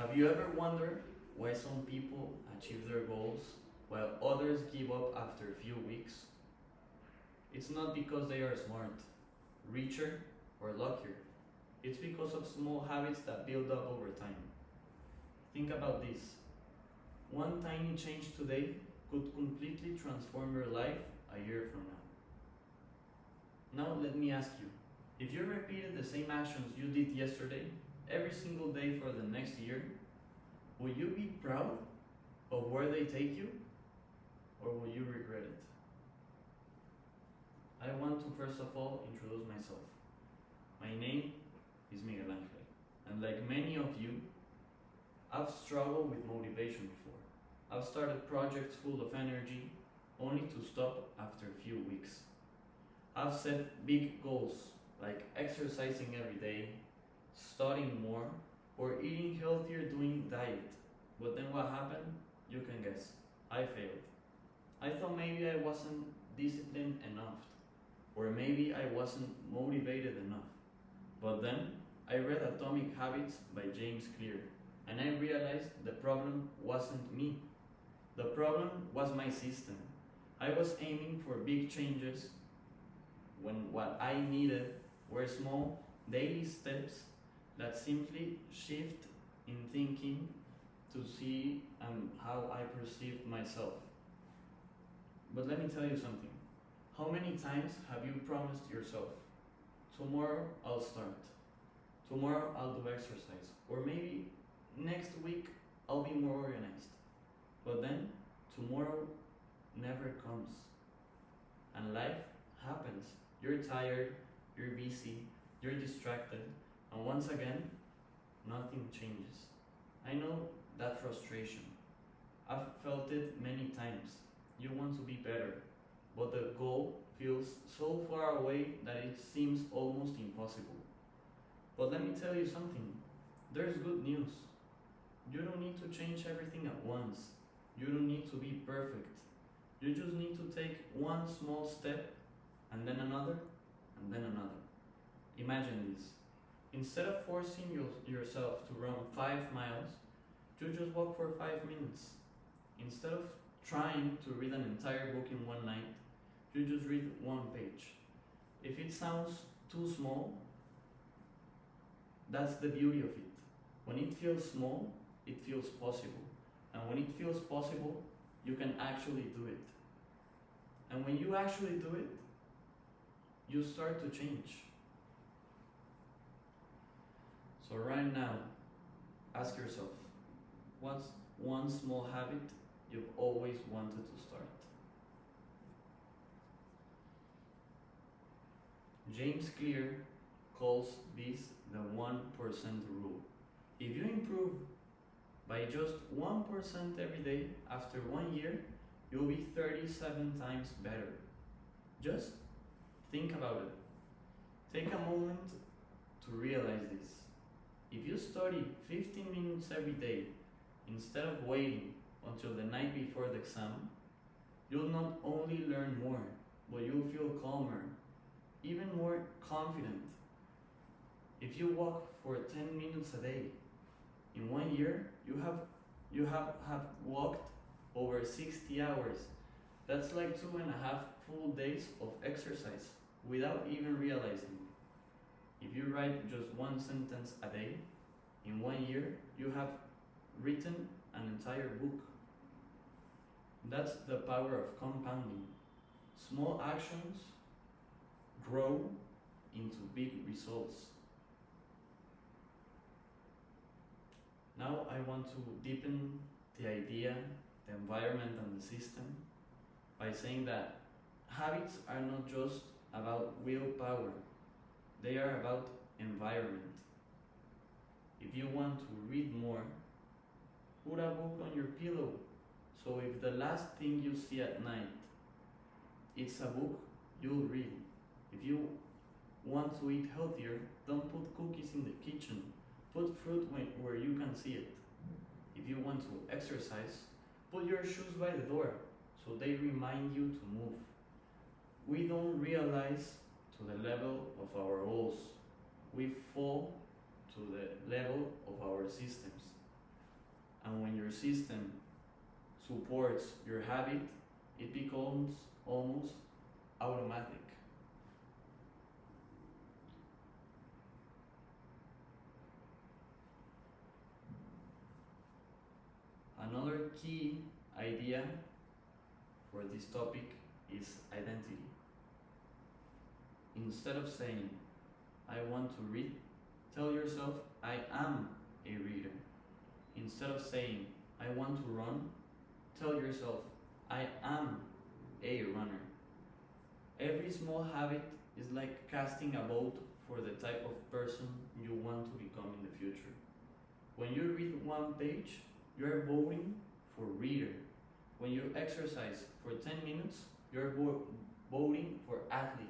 Have you ever wondered why some people achieve their goals while others give up after a few weeks? It's not because they are smart, richer, or luckier. It's because of small habits that build up over time. Think about this. One tiny change today could completely transform your life a year from now. Now let me ask you, if you repeated the same actions you did yesterday, every single day for the next year, will you be proud of where they take you, or will you regret it? I want to first of all introduce myself. My name is Miguel, and like many of you, I've struggled with motivation before. I've started projects full of energy, only to stop after a few weeks. I've set big goals, like exercising every day, studying more, or eating healthier doing diet. But then what happened? You can guess. I failed. I thought maybe I wasn't disciplined enough, or maybe I wasn't motivated enough. But then I read Atomic Habits by James Clear, and I realized the problem wasn't me. The problem was my system. I was aiming for big changes when what I needed were small daily steps that simply shift in thinking to see how I perceived myself. But let me tell you something. How many times have you promised yourself, tomorrow I'll start, tomorrow I'll do exercise, or maybe next week I'll be more organized. But then tomorrow never comes. And life happens. You're tired, you're busy, you're distracted, and once again, nothing changes. I know that frustration. I've felt it many times. You want to be better, but the goal feels so far away that it seems almost impossible. But let me tell you something. There's good news. You don't need to change everything at once. You don't need to be perfect. You just need to take one small step, and then another, and then another. Imagine this. Instead of forcing yourself to run 5 miles, you just walk for 5 minutes. Instead of trying to read an entire book in one night, you just read one page. If it sounds too small, that's the beauty of it. When it feels small, it feels possible. And when it feels possible, you can actually do it. And when you actually do it, you start to change. So right now, ask yourself, what's one small habit you've always wanted to start? James Clear calls this the 1% rule. If you improve by just 1% every day, after 1 year, you'll be 37 times better. Just think about it. Take a moment to realize this. If you study 15 minutes every day, instead of waiting until the night before the exam, you'll not only learn more, but you'll feel calmer, even more confident. If you walk for 10 minutes a day, in 1 year, you have walked over 60 hours. That's like 2.5 full days of exercise without even realizing. If you write just one sentence a day, in 1 year, you have written an entire book. That's the power of compounding. Small actions grow into big results. Now I want to deepen the idea, the environment, and the system by saying that habits are not just about willpower, they are about environment. If you want to read more, put a book on your pillow, so if the last thing you see at night it's a book, you'll read. If you want to eat healthier, don't put cookies in the kitchen. Put fruit where you can see it. If you want to exercise, put your shoes by the door so they remind you to move. We don't realize to the level of our goals. We fall to the level of our systems. And when your system supports your habit, it becomes almost automatic. Another key idea for this topic is identity. Instead of saying, I want to read, tell yourself, I am a reader. Instead of saying, I want to run, tell yourself, I am a runner. Every small habit is like casting a vote for the type of person you want to become in the future. When you read one page, you are voting for reader. When you exercise for 10 minutes, you are voting for athlete.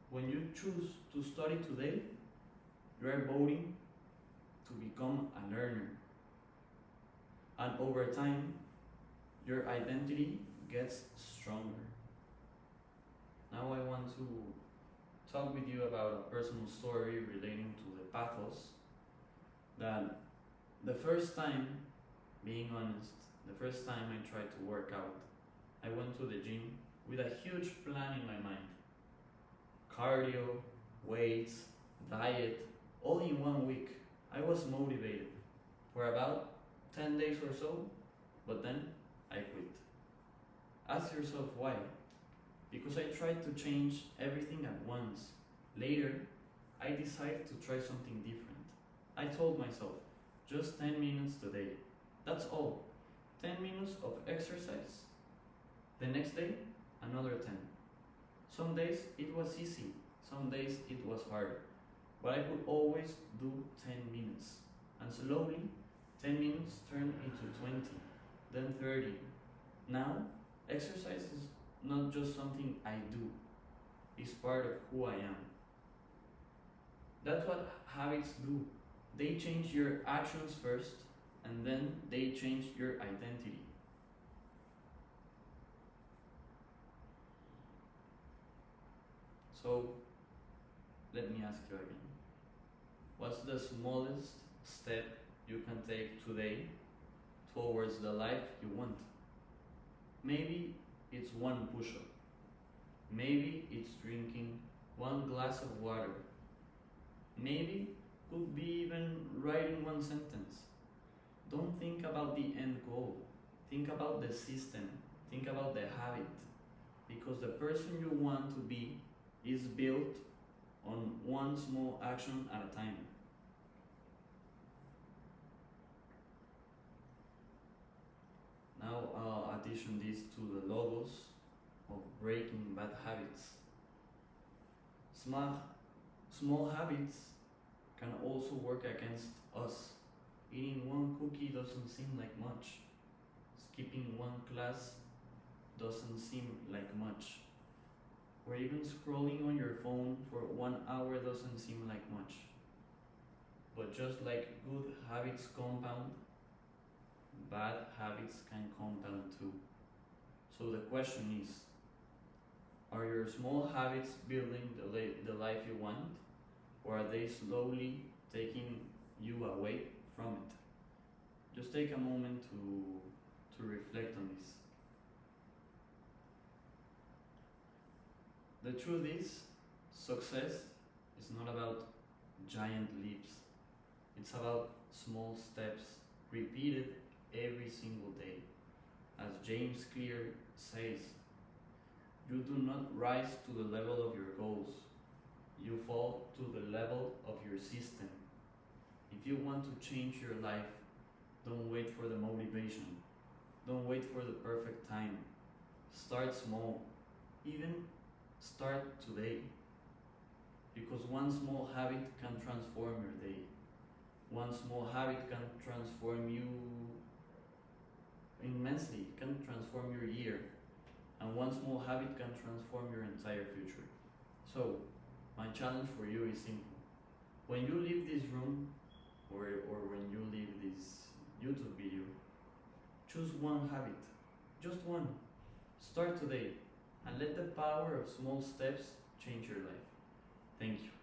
When you choose to study today, you are voting to become a learner. And over time, your identity gets stronger. Now I want to talk with you about a personal story relating to the pathos. That the first time, being honest, the first time I tried to work out, I went to the gym with a huge plan in my mind. Cardio, weights, diet, all in 1 week. I was motivated for about 10 days or so, but then I quit. Ask yourself why. Because I tried to change everything at once. Later, I decided to try something different. I told myself, just 10 minutes today. That's all. 10 minutes of exercise. The next day, another 10. Some days it was easy, some days it was hard. But I could always do 10 minutes. And slowly, 10 minutes turned into 20, then 30. Now, exercise is not just something I do, it's part of who I am. That's what habits do. They change your actions first, and then they change your identity. So, let me ask you again. What's the smallest step you can take today towards the life you want? Maybe it's one push-up. Maybe it's drinking one glass of water. Maybe could be even writing one sentence. Don't think about the end goal. Think about the system. Think about the habit. Because the person you want to be is built on one small action at a time. Now I'll addition this to the logos of breaking bad habits. Small habits can also work against us. Eating one cookie doesn't seem like much. Skipping one class doesn't seem like much. Or even scrolling on your phone for 1 hour doesn't seem like much. But just like good habits compound, bad habits can compound too. So the question is, are your small habits building the life you want, or are they slowly taking you away from it? Just take a moment to reflect on this. The truth is, success is not about giant leaps. It's about small steps repeated every single day. As James Clear says, you do not rise to the level of your goals. You fall to the level of your system. If you want to change your life, don't wait for the motivation. Don't wait for the perfect time. Start small. Even start today. Because one small habit can transform your day. One small habit can transform you immensely, can transform your year. And one small habit can transform your entire future. So, my challenge for you is simple. When you leave this room, or when you leave this YouTube video, choose one habit. Just one. Start today. And let the power of small steps change your life. Thank you.